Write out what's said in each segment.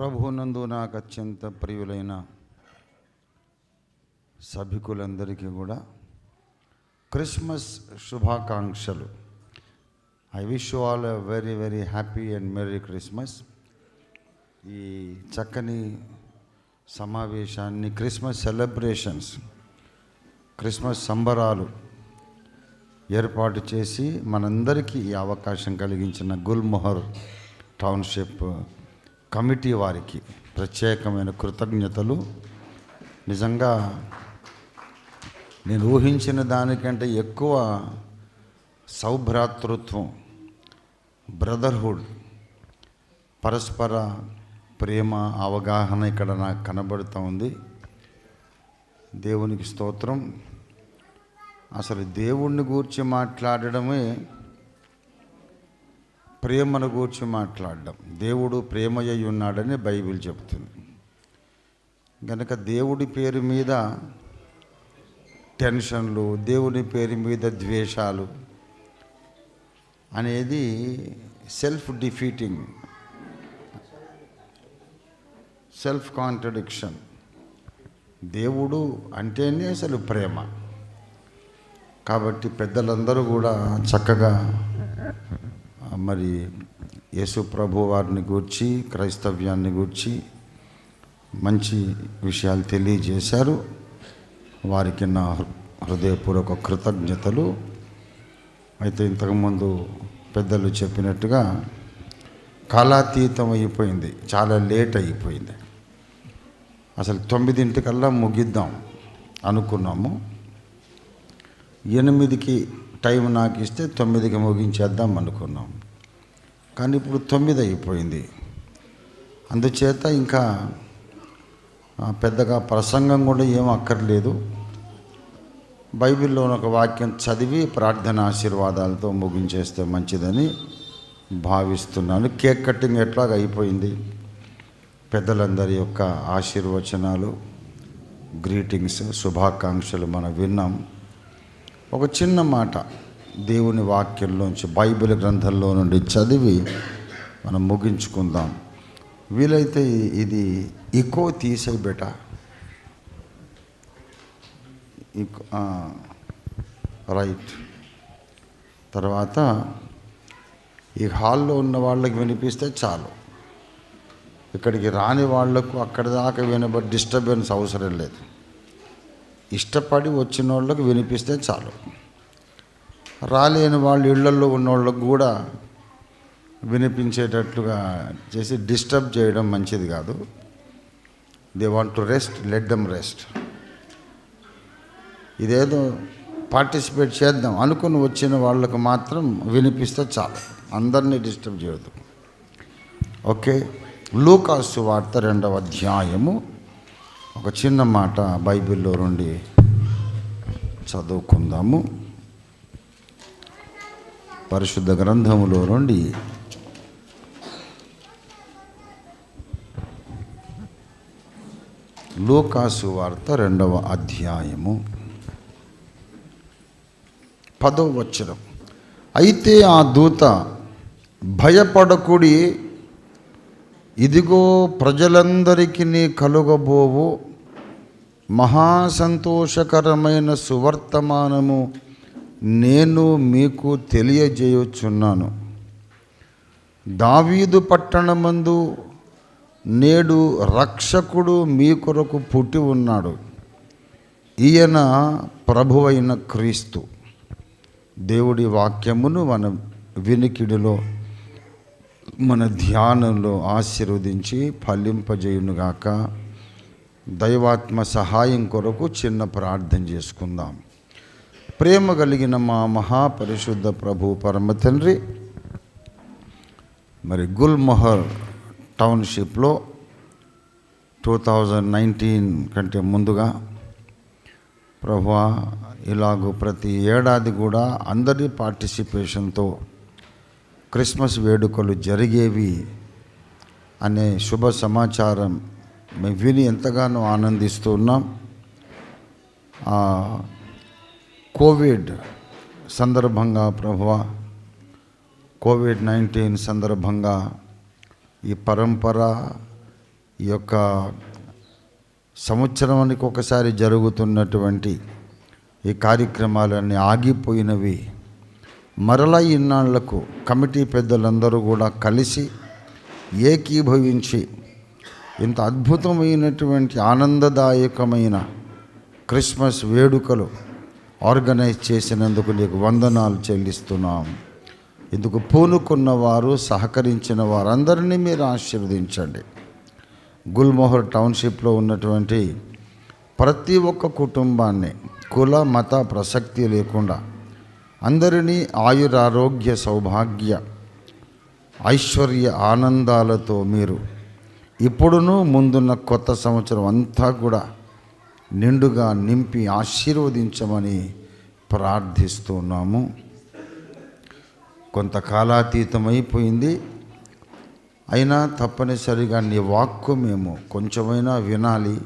ప్రభువునందు నాకు అత్యంత ప్రియులైన సభికులందరికీ కూడా క్రిస్మస్ శుభాకాంక్షలు. I wish you all a very very happy and merry Christmas. ఈ చక్కని సమావేశాన్ని క్రిస్మస్ సెలబ్రేషన్స్, క్రిస్మస్ సంబరాలు ఏర్పాటు చేసి మనందరికీ ఈ అవకాశం కలిగించిన గుల్మొహర్ టౌన్షిప్ కమిటీ వారికి ప్రత్యేకమైన కృతజ్ఞతలు. నిజంగా నేను ఊహించిన దానికంటే ఎక్కువ సౌభ్రాతృత్వం, బ్రదర్హుడ్, పరస్పర ప్రేమ, అవగాహన ఇక్కడ నాకు కనబడుతూ ఉంది. దేవునికి స్తోత్రం. అసలు దేవుణ్ణి గూర్చి మాట్లాడడమే ప్రేమను గూర్చి మాట్లాడడం. దేవుడు ప్రేమయ్య ఉన్నాడని బైబిల్ చెబుతుంది. కనుక దేవుడి పేరు మీద టెన్షన్లు, దేవుని పేరు మీద ద్వేషాలు అనేది సెల్ఫ్ డిఫీటింగ్, సెల్ఫ్ కాంట్రడిక్షన్. దేవుడు అంటేనే అసలు ప్రేమ. కాబట్టి పెద్దలందరూ కూడా చక్కగా మరి యేసు ప్రభు వారిని గూర్చి, క్రైస్తవ్యాన్ని గూర్చి మంచి విషయాలు తెలియజేశారు. వారికి నా హృదయపూర్వక కృతజ్ఞతలు. అయితే ఇంతకుముందు పెద్దలు చెప్పినట్టుగా కాలాతీతం అయిపోయింది, చాలా లేట్ అయిపోయింది. అసలు 9 ముగిద్దాం అనుకున్నాము. 8కి టైం నాకు ఇస్తే 9కి ముగించేద్దాం అనుకున్నాం. కానీ ఇప్పుడు 9 అయిపోయింది. అందుచేత ఇంకా పెద్దగా ప్రసంగం కూడా ఏం అక్కర్లేదు. బైబిల్లోని ఒక వాక్యం చదివి ప్రార్థన ఆశీర్వాదాలతో ముగించేస్తే మంచిదని భావిస్తున్నాను. కేక్ కటింగ్ ఎట్లాగ అయిపోయింది. పెద్దలందరి యొక్క ఆశీర్వచనాలు, గ్రీటింగ్స్, శుభాకాంక్షలు మనం విన్నాం. ఒక చిన్న మాట దేవుని వాక్యంలోంచి, బైబిల్ గ్రంథంలో నుండి చదివి మనం ముగించుకుందాం. వీలైతే ఇది ఇకో తీసే బెట, రైట్. తర్వాత ఈ హాల్లో ఉన్న వాళ్ళకి వినిపిస్తే చాలు. ఇక్కడికి రాని వాళ్లకు అక్కడి దాకా వినబడి డిస్టర్బెన్స్ అవసరం లేదు. ఇష్టపడి వచ్చిన వాళ్ళకి వినిపిస్తే చాలు. రాలేని వాళ్ళు ఇళ్లల్లో ఉన్న వాళ్ళకు కూడా వినిపించేటట్లుగా చేసి డిస్టర్బ్ చేయడం మంచిది కాదు. They want to rest, let them rest. ఇదేదో పార్టిసిపేట్ చేద్దాం అనుకుని వచ్చిన వాళ్ళకు మాత్రం వినిపిస్తే చాలు, అందరినీ డిస్టర్బ్ చేయొద్దు. ఓకే. లూకాసు వార్త 2వ అధ్యాయము ఒక చిన్న మాట బైబిల్లో నుండి చదువుకుందాము. పరిశుద్ధ గ్రంథములో నుండి లూకాసు వార్త 2వ అధ్యాయము 10వ వచనం. అయితే ఆ దూత, భయపడకుడి, ఇదిగో ప్రజలందరికీ కలుగబోవు మహాసంతోషకరమైన సువర్తమానము నేను మీకు తెలియజేయుచున్నాను. దావీదు పట్టణమందు నేడు రక్షకుడు మీ కొరకు పుట్టి ఉన్నాడు. ఈయన ప్రభువైన క్రీస్తు. దేవుడి వాక్యమును మన వినికిడిలో, మన ధ్యానంలో ఆశీర్వదించి ఫలింపజేయునుగాక. దైవాత్మ సహాయం కొరకు చిన్న ప్రార్థన చేసుకుందాం. ప్రేమ కలిగిన మా మహాపరిశుద్ధ ప్రభు పరమ తండ్రి, మరి గుల్మొహర్ టౌన్షిప్లో 2019 కంటే ముందుగా ప్రభువా ఇలాగూ ప్రతి ఏడాది కూడా అందరి పార్టిసిపేషన్తో క్రిస్మస్ వేడుకలు జరిగేవి అనే శుభ సమాచారం మేము విని ఎంతగానో ఆనందిస్తూ ఉన్నాం. కోవిడ్ సందర్భంగా ప్రభువా, కోవిడ్-19 సందర్భంగా ఈ పరంపర, ఈ యొక్క సంవత్సరానికి ఒకసారి జరుగుతున్నటువంటి ఈ కార్యక్రమాలన్నీ ఆగిపోయినవి మరలా ఇన్నాళ్లకు కమిటీ పెద్దలందరూ కూడా కలిసి ఏకీభవించి ఇంత అద్భుతమైనటువంటి ఆనందదాయకమైన క్రిస్మస్ వేడుకలు ఆర్గనైజ్ చేసినందుకు నీకు వందనాలు చెల్లిస్తున్నాం. ఇందుకు పూనుకున్న వారు, సహకరించిన వారందరినీ మీరు ఆశీర్వదించండి. గుల్మోహర్ టౌన్షిప్లో ఉన్నటువంటి ప్రతి ఒక్క కుటుంబాన్ని కుల మత ప్రసక్తి లేకుండా అందరినీ ఆయురారోగ్య సౌభాగ్య ఐశ్వర్య ఆనందాలతో మీరు ఇప్పుడును ముందున్న కొత్త సంవత్సరం అంతా కూడా నిండుగా నింపి ఆశీర్వదించమని ప్రార్థిస్తున్నాము. కొంతకాలాతీతమైపోయింది, అయినా తప్పనిసరిగా నీ వాక్కు మేము కొంచెమైనా వినాలి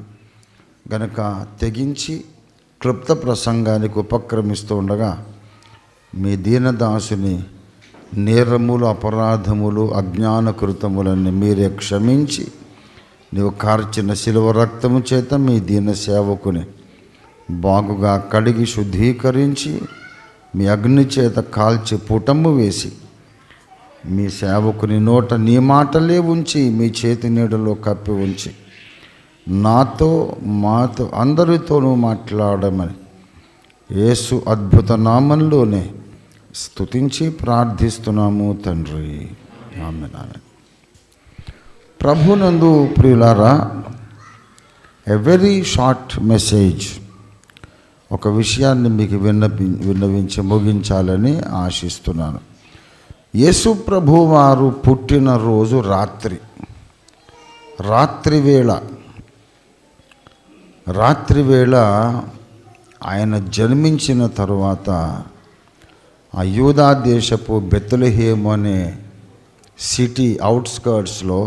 గనక తెగించి క్లుప్త ప్రసంగానికి ఉపక్రమిస్తూ ఉండగా మీ దీనదాసుని నేరములు, అపరాధములు, అజ్ఞానకృతములన్నీ మీరే క్షమించి నీవు కార్చిన శిలువ రక్తము చేత మీ దీన సేవకుని బాగుగా కడిగి శుద్ధీకరించి మీ అగ్ని చేత కాల్చి పుటము వేసి మీ సేవకుని నోట నీ మాటలే ఉంచి మీ చేతి నీడలో కప్పి ఉంచి నాతో మాతో అందరితోనూ మాట్లాడమని యేసు అద్భుత నామంలోనే స్తుతించి ప్రార్థిస్తున్నాము తండ్రి. ఆమేన్. ఆమేన్. ప్రభునందు ప్రియులారా, ఎ వెరీ షార్ట్ మెసేజ్, ఒక విషయాన్ని మీకు విన్నవించి ముగించాలని ఆశిస్తున్నాను. యేసు ప్రభు వారు పుట్టిన రోజు రాత్రివేళ ఆయన జన్మించిన తరువాత ఆ యూదా దేశపు బెత్లెహేము అనే సిటీ అవుట్స్కర్ట్స్లో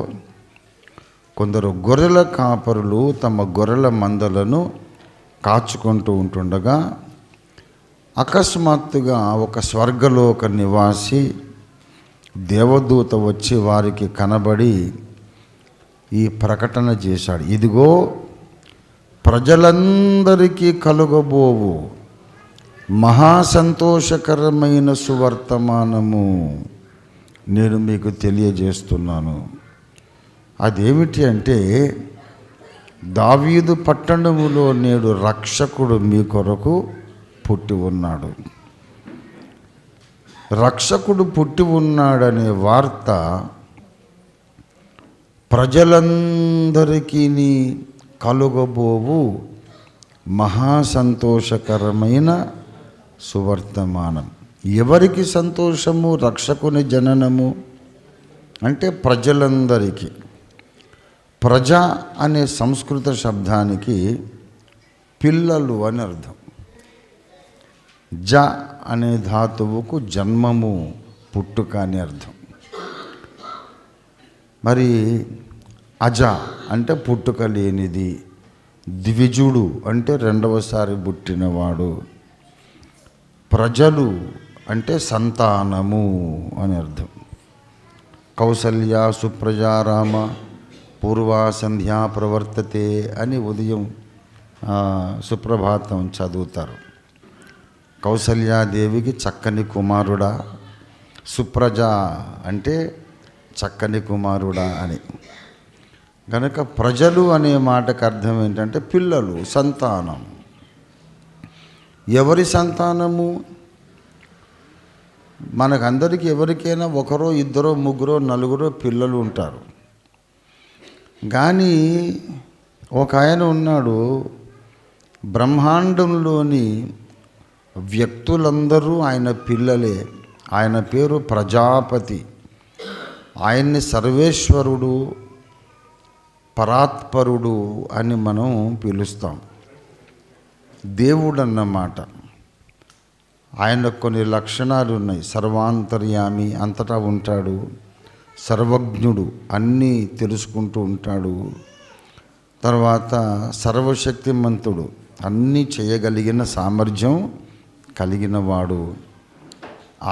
కొందరు గొర్రెల కాపరులు తమ గొర్రెల మందలను కాచుకుంటూ ఉంటుండగా అకస్మాత్తుగా ఒక స్వర్గలోక నివాసి దేవదూత వచ్చి వారికి కనబడి ఈ ప్రకటన చేశాడు. ఇదిగో ప్రజలందరికీ కలుగబోవు మహాసంతోషకరమైన సువర్తమానము నేను మీకు తెలియజేస్తున్నాను. అదేమిటి అంటే, దావీదు పట్టణములో నేడు రక్షకుడు మీ కొరకు పుట్టి ఉన్నాడు. రక్షకుడు పుట్టి ఉన్నాడనే వార్త ప్రజలందరికీ కలుగబోవు మహాసంతోషకరమైన సువర్తమానం. ఎవరికి సంతోషము? రక్షకుని జననము అంటే ప్రజలందరికీ. ప్రజ అనే సంస్కృత శబ్దానికి పిల్లలు అని అర్థం. జ అనే ధాతువుకు జన్మము, పుట్టుక అని అర్థం. మరి అజ అంటే పుట్టుక లేనిది, ద్విజుడు అంటే రెండవసారి పుట్టినవాడు, ప్రజలు అంటే సంతానము అని అర్థం. కౌసల్య సుప్రజారామ పూర్వా సంధ్యా ప్రవర్తతే అని ఉదయం సుప్రభాతం చదువుతారు. కౌసల్యాదేవికి చక్కని కుమారుడా, సుప్రజ అంటే చక్కని కుమారుడా అని. కనుక ప్రజలు అనే మాటకు అర్థం ఏంటంటే పిల్లలు, సంతానం. ఎవరి సంతానము? మనకందరికీ ఎవరికైనా ఒకరో ఇద్దరో ముగ్గురో నలుగురో పిల్లలు ఉంటారు. కానీ ఒక ఆయన ఉన్నాడు, బ్రహ్మాండంలోని వ్యక్తులందరూ ఆయన పిల్లలే. ఆయన పేరు ప్రజాపతి. ఆయన్ని సర్వేశ్వరుడు, పరాత్పరుడు అని మనం పిలుస్తాం. దేవుడు అన్నమాట. ఆయనకు కొన్ని లక్షణాలు ఉన్నాయి. సర్వాంతర్యామి, అంతటా ఉంటాడు. సర్వజ్ఞుడు, అన్నీ తెలుసుకుంటూ ఉంటాడు. తర్వాత సర్వశక్తిమంతుడు, అన్నీ చేయగలిగిన సామర్థ్యం కలిగినవాడు.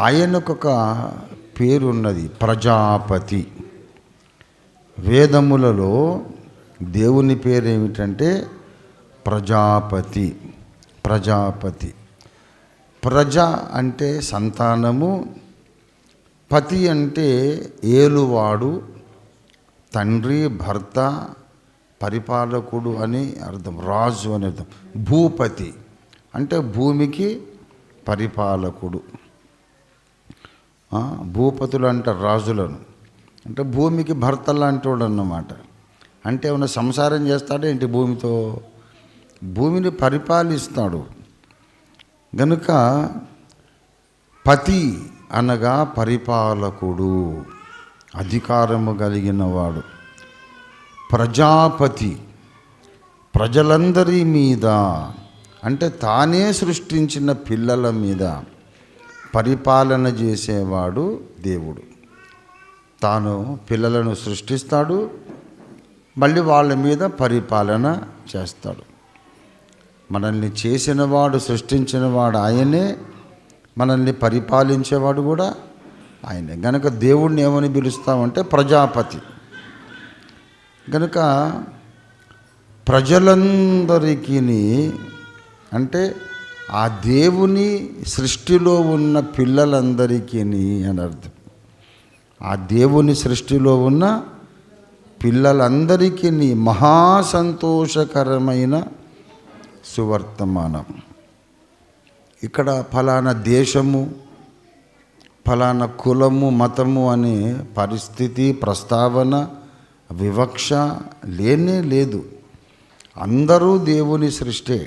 ఆయనకొక పేరున్నది, ప్రజాపతి. వేదములలో దేవుని పేరు ఏమిటంటే ప్రజాపతి. ప్రజాపతి. ప్రజ అంటే సంతానము, పతి అంటే ఏలువాడు, తండ్రి, భర్త, పరిపాలకుడు అని అర్థం, రాజు అని అర్థం. భూపతి అంటే భూమికి పరిపాలకుడు. భూపతులు అంటారు రాజులను, అంటే భూమికి భర్త లాంటి వాడు అన్నమాట. అంటే ఏమైనా సంసారం చేస్తాడే ఏంటి భూమితో? భూమిని పరిపాలిస్తాడు గనుక పతి అనగా పరిపాలకుడు, అధికారము కలిగిన వాడు. ప్రజాపతి ప్రజలందరి మీద, అంటే తానే సృష్టించిన పిల్లల మీద పరిపాలన చేసేవాడు దేవుడు. తాను పిల్లలను సృష్టిస్తాడు, మళ్ళీ వాళ్ళ మీద పరిపాలన చేస్తాడు. మనల్ని చేసినవాడు, సృష్టించినవాడు ఆయనే, మనల్ని పరిపాలించేవాడు కూడా ఆయనే. గనుక దేవుణ్ణి ఏమని పిలుస్తామంటే ప్రజాపతి. గనుక ప్రజలందరికీ అంటే ఆ దేవుని సృష్టిలో ఉన్న పిల్లలందరికీ అని అర్థం. ఆ దేవుని సృష్టిలో ఉన్న పిల్లలందరికీ మహాసంతోషకరమైన సువర్తమానం. ఇక్కడ ఫలానా దేశము, ఫలానా కులము, మతము అనే పరిస్థితి, ప్రస్తావన, వివక్ష లేనే లేదు. అందరూ దేవుని సృష్టే.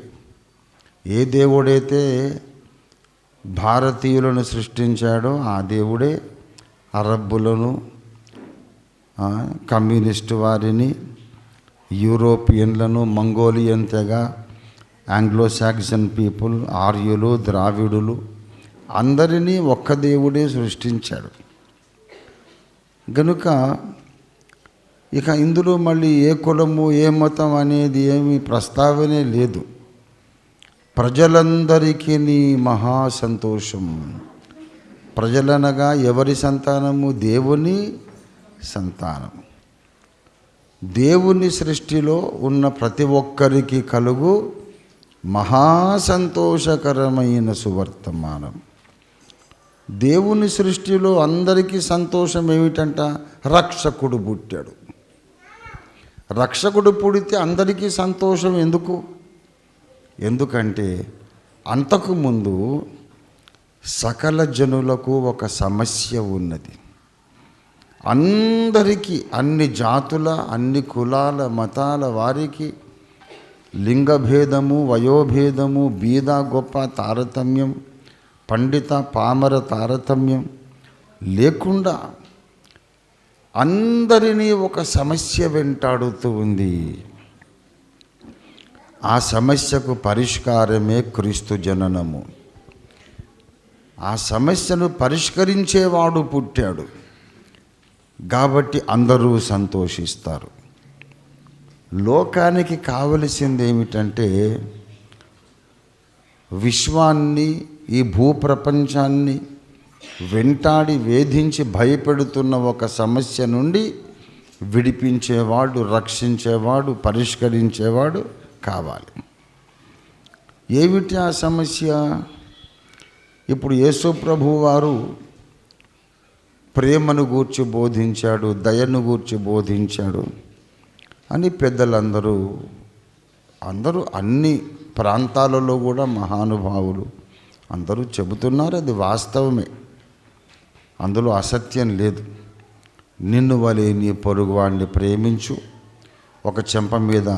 ఏ దేవుడైతే భారతీయులను సృష్టించాడో ఆ దేవుడే అరబ్బులను, కమ్యూనిస్టు వారిని, యూరోపియన్లను, మంగోలియన్ తెగ, ఆంగ్లో సాక్సన్ పీపుల్, ఆర్యులు, ద్రావిడులు అందరినీ ఒక్క దేవుడే సృష్టించాడు. గనుక ఇక ఇందులో మళ్ళీ ఏ కులము, ఏ మతం అనేది ఏమీ ప్రస్తావనే లేదు. ప్రజలందరికీ మహాసంతోషం. ప్రజలనగా ఎవరి సంతానము? దేవుని సంతానం. దేవుని సృష్టిలో ఉన్న ప్రతి ఒక్కరికి కలుగు మహాసంతోషకరమైన సువర్తమానం. దేవుని సృష్టిలో అందరికీ సంతోషం ఏమిటంట? రక్షకుడు పుట్టాడు. రక్షకుడు పుడితే అందరికీ సంతోషం ఎందుకు? ఎందుకంటే అంతకుముందు సకల జనులకు ఒక సమస్య ఉన్నది. అందరికీ, అన్ని జాతుల, అన్ని కులాల, మతాల వారికి లింగభేదము, వయోభేదము, బీద గొప్ప తారతమ్యం, పండిత పామర తారతమ్యం లేకుండా అందరినీ ఒక సమస్య వెంటాడుతూ ఉంది. ఆ సమస్యకు పరిష్కారమే క్రీస్తు జననము. ఆ సమస్యను పరిష్కరించేవాడు పుట్టాడు కాబట్టి అందరూ సంతోషిస్తారు. లోకానికి కావలసింది ఏమిటంటే విశ్వాన్ని, ఈ భూప్రపంచాన్ని వెంటాడి వేధించి భయపెడుతున్న ఒక సమస్య నుండి విడిపించేవాడు, రక్షించేవాడు, పరిష్కరించేవాడు కావాలి. ఏమిటి ఆ సమస్య? ఇప్పుడు యేసు ప్రభువు వారు ప్రేమను గూర్చి బోధించాడు, దయను గూర్చి బోధించాడు అని పెద్దలందరూ అన్ని ప్రాంతాలలో కూడా మహానుభావులు అందరూ చెబుతున్నారు. అది వాస్తవమే, అందులో అసత్యం లేదు. నిన్ను వలె నీ పొరుగువాడిని ప్రేమించు, ఒక చెంప మీద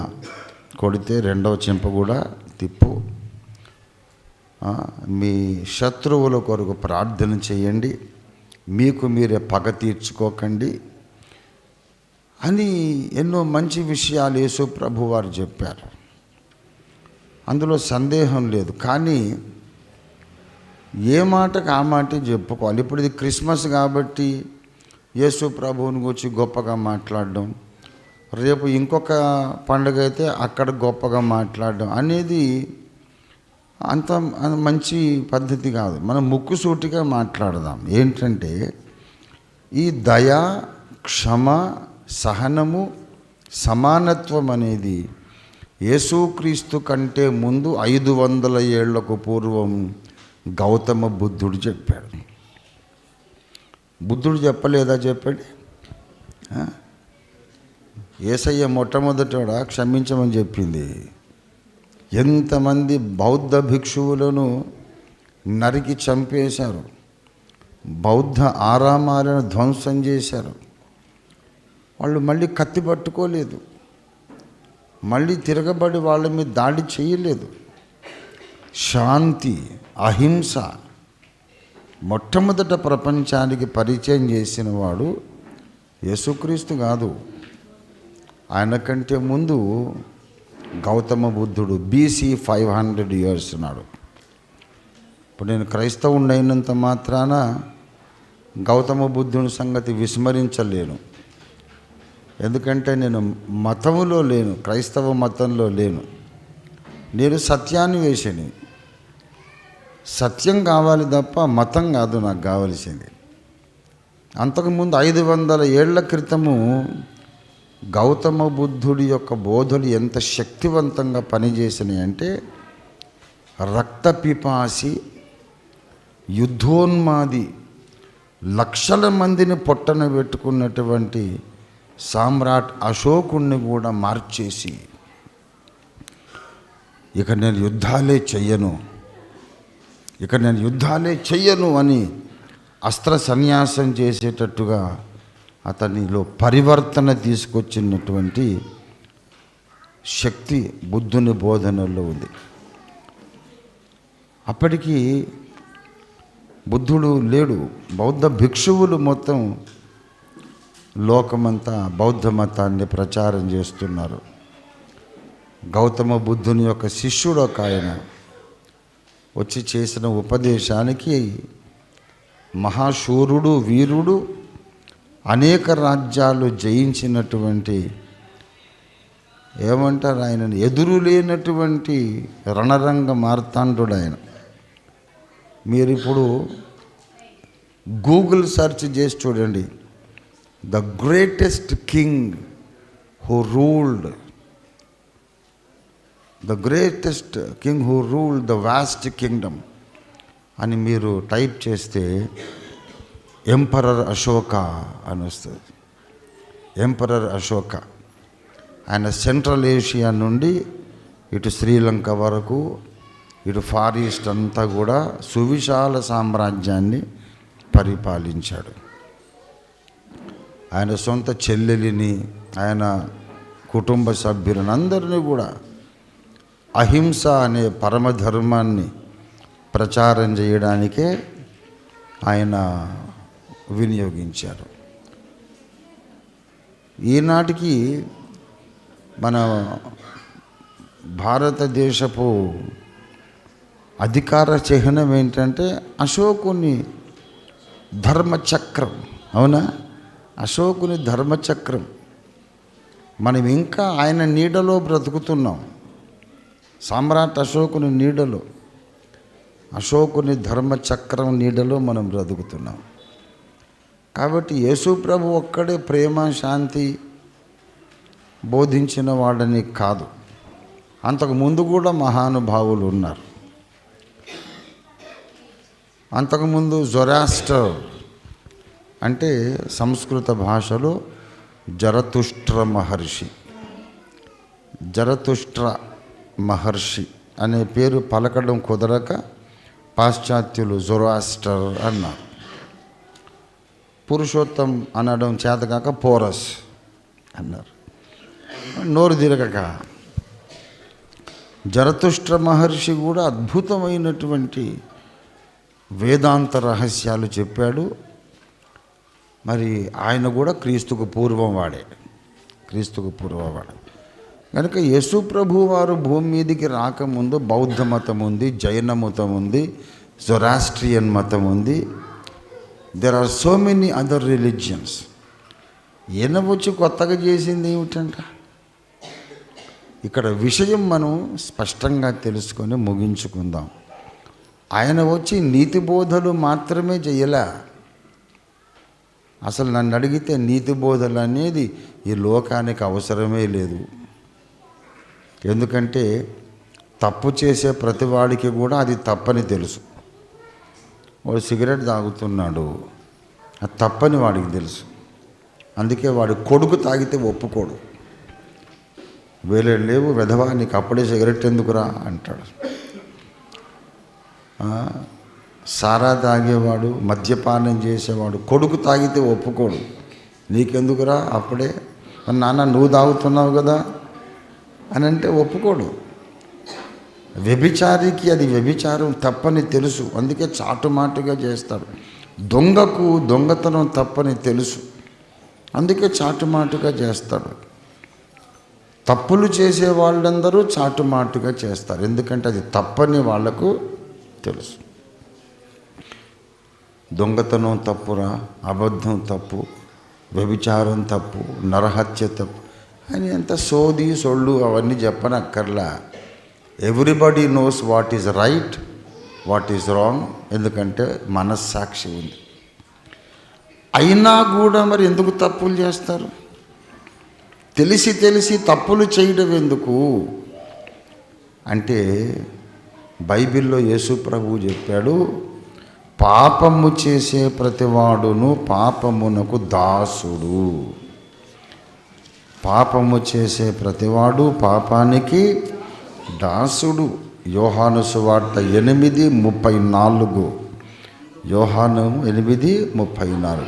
కొడితే రెండవ చెంప కూడా తిప్పు, మీ శత్రువుల కొరకు ప్రార్థన చేయండి, మీకు మీరే పగ తీర్చుకోకండి అని ఎన్నో మంచి విషయాలు యేసు ప్రభు వారు చెప్పారు. అందులో సందేహం లేదు. కానీ ఏ మాటకు ఆ మాటే చెప్పుకోవాలి. ఇప్పుడు ఇది క్రిస్మస్ కాబట్టి యేసు ప్రభువుని గురించి గొప్పగా మాట్లాడడం, రేపు ఇంకొక పండుగ అయితే అక్కడ గొప్పగా మాట్లాడడం అనేది అంత మంచి పద్ధతి కాదు. మనం ముక్కుసూటిగా మాట్లాడదాం. ఏంటంటే ఈ దయ, క్షమ, సహనము, సమానత్వం అనేది యేసుక్రీస్తు కంటే ముందు 500 ఏళ్లకు పూర్వం గౌతమ బుద్ధుడు చెప్పాడు. బుద్ధుడు చెప్పలేదా? చెప్పండి. యేసయ్య మొట్టమొదట క్షమించమని చెప్పింది. ఎంతమంది బౌద్ధ భిక్షువులను నరికి చంపేశారు, బౌద్ధ ఆరామాలను ధ్వంసం చేశారు. వాళ్ళు మళ్ళీ కత్తి పట్టుకోలేదు, మళ్ళీ తిరగబడి వాళ్ళ మీద దాడి చేయలేదు. శాంతి, అహింస మొట్టమొదట ప్రపంచానికి పరిచయం చేసిన వాడు యేసుక్రీస్తు కాదు. ఆయన కంటే ముందు గౌతమ బుద్ధుడు BC 500 years ఉన్నాడు. ఇప్పుడు నేను క్రైస్తవుని అయినంత మాత్రాన గౌతమ బుద్ధుని సంగతి విస్మరించలేను. ఎందుకంటే నేను మతములో లేను, క్రైస్తవ మతంలో లేను. నేను సత్యాన్వేషిని. సత్యం కావాలి తప్ప మతం కాదు నాకు కావలసింది. అంతకుముందు 500 ఏళ్ల క్రితము గౌతమ బుద్ధుడి యొక్క బోధలు ఎంత శక్తివంతంగా పనిచేసినాయి అంటే, రక్తపిపాసి, యుద్ధోన్మాది, లక్షల మందిని పొట్టన పెట్టుకున్నటువంటి సామ్రాట్ అశోకుణ్ణి కూడా మార్చేసి, ఇక నేను యుద్ధాలే చెయ్యను అని అస్త్ర సన్యాసం చేసేటట్టుగా అతనిలో పరివర్తన తీసుకొచ్చినటువంటి శక్తి బుద్ధుని బోధనలో ఉంది. అప్పటికి బుద్ధుడు లేడు. బౌద్ధ భిక్షువులు మొత్తం లోకమంతా బౌద్ధ మతాన్ని ప్రచారం చేస్తున్నారు. గౌతమ బుద్ధుని యొక్క శిష్యుడు ఒక ఆయన వచ్చి చేసిన ఉపదేశానికి మహాశూరుడు, వీరుడు, అనేక రాజ్యాలు జయించినటువంటి, ఏమంటారు ఆయనను, ఎదురు లేనటువంటి రణరంగ మార్తాండుడు ఆయన. మీరు ఇప్పుడు గూగుల్ సెర్చ్ చేసి చూడండి, the greatest king who ruled the vast kingdom అని మీరు టైప్ చేస్తే ఎంపరర్ అశోక అని వస్తుంది. ఎంపరర్ అశోక ఆయన సెంట్రల్ ఏషియా నుండి ఇటు శ్రీలంక వరకు, ఇటు ఫార్ ఈస్ట్ అంతా కూడా సువిశాల సామ్రాజ్యాన్ని పరిపాలించాడు. ఆయన సొంత చెల్లెలిని, ఆయన కుటుంబ సభ్యులను అందరినీ కూడా అహింస అనే పరమధర్మాన్ని ప్రచారం చేయడానికే ఆయన వినియోగించారు. ఈనాటికి మన భారతదేశపు అధికార చిహ్నం ఏంటంటే అశోకుని ధర్మచక్రం. అవునా? అశోకుని ధర్మచక్రం. మనం ఇంకా ఆయన నీడలో బ్రతుకుతున్నాం. సామ్రాట్ అశోకుని నీడలో, అశోకుని ధర్మచక్రం నీడలో మనం బ్రతుకుతున్నాం. కాబట్టి యేసు ప్రభు ఒక్కడే ప్రేమ, శాంతి బోధించిన వాడని కాదు. అంతకుముందు కూడా మహానుభావులు ఉన్నారు. అంతకుముందు జొరాస్టర్ అంటే సంస్కృత భాషలో జరతుష్ట్ర మహర్షి అనే పేరు పలకడం కుదరక పాశ్చాత్యులు జొరాస్టర్ అన్నారు. పురుషోత్తం అనడం చేతకాక పోరస్ అన్నారు. నోరు తిరగక జరతుష్ట్ర మహర్షి కూడా అద్భుతమైనటువంటి వేదాంత రహస్యాలు చెప్పాడు. మరి ఆయన కూడా క్రీస్తుకు పూర్వం వాడే. కనుక యేసు ప్రభు వారు భూమి మీదికి రాకముందు బౌద్ధ మతం ఉంది, జైన మతం ఉంది, జొరాస్ట్రియన్ మతం ఉంది. There are so many other religions. ఈయన వచ్చి కొత్తగా చేసింది ఏమిటంట? ఇక్కడ విషయం మనం స్పష్టంగా తెలుసుకొని ముగించుకుందాం. ఆయన వచ్చి నీతి బోధలు మాత్రమే చేయలే, అసలు నన్ను అడిగితే నీతి బోధలు అనేది ఈ లోకానికి అవసరమే లేదు. ఎందుకంటే తప్పు చేసే ప్రతి వాడికి కూడా అది తప్పని తెలుసు. వాడు సిగరెట్ తాగుతున్నాడు, అది తప్పని వాడికి తెలుసు. అందుకే వాడు కొడుకు తాగితే ఒప్పుకోడు. వేలేడు లేవు వెధవా, నీకు అప్పుడే సిగరెట్ ఎందుకురా అంటాడు. సారా తాగేవాడు, మద్యపానం చేసేవాడు కొడుకు తాగితే ఒప్పుకోడు. నీకెందుకురా అప్పుడే, నాన్న నువ్వు తాగుతున్నావు కదా అని అంటే ఒప్పుకోడు. వ్యభిచారికి అది వ్యభిచారం తప్పని తెలుసు, అందుకే చాటుమాటుగా చేస్తాడు. దొంగకు దొంగతనం తప్పని తెలుసు, అందుకే చాటుమాటుగా చేస్తాడు. తప్పులు చేసే వాళ్ళందరూ చాటుమాటుగా చేస్తారు, ఎందుకంటే అది తప్పని వాళ్లకు తెలుసు. దొంగతనం తప్పురా, అబద్ధం తప్పు, వ్యభిచారం తప్పు, నరహత్య తప్పు అని అంత సోది సొళ్ళు అవన్నీ చెప్పనక్కర్లా. Everybody knows what is right, what is wrong, ఎందుకంటే మనస్సాక్షి ఉంది. అయినా కూడా మరి ఎందుకు తప్పులు చేస్తారు? తెలిసి తెలిసి తప్పులు చేయడం ఎందుకు అంటే, బైబిల్లో యేసు ప్రభువు చెప్పాడు, పాపము చేసే ప్రతివాడును పాపమునకు దాసుడు. పాపము చేసే ప్రతివాడు పాపానికి దాసుడు. యోహాను సువార్త 8:34. యోహాను 8:34.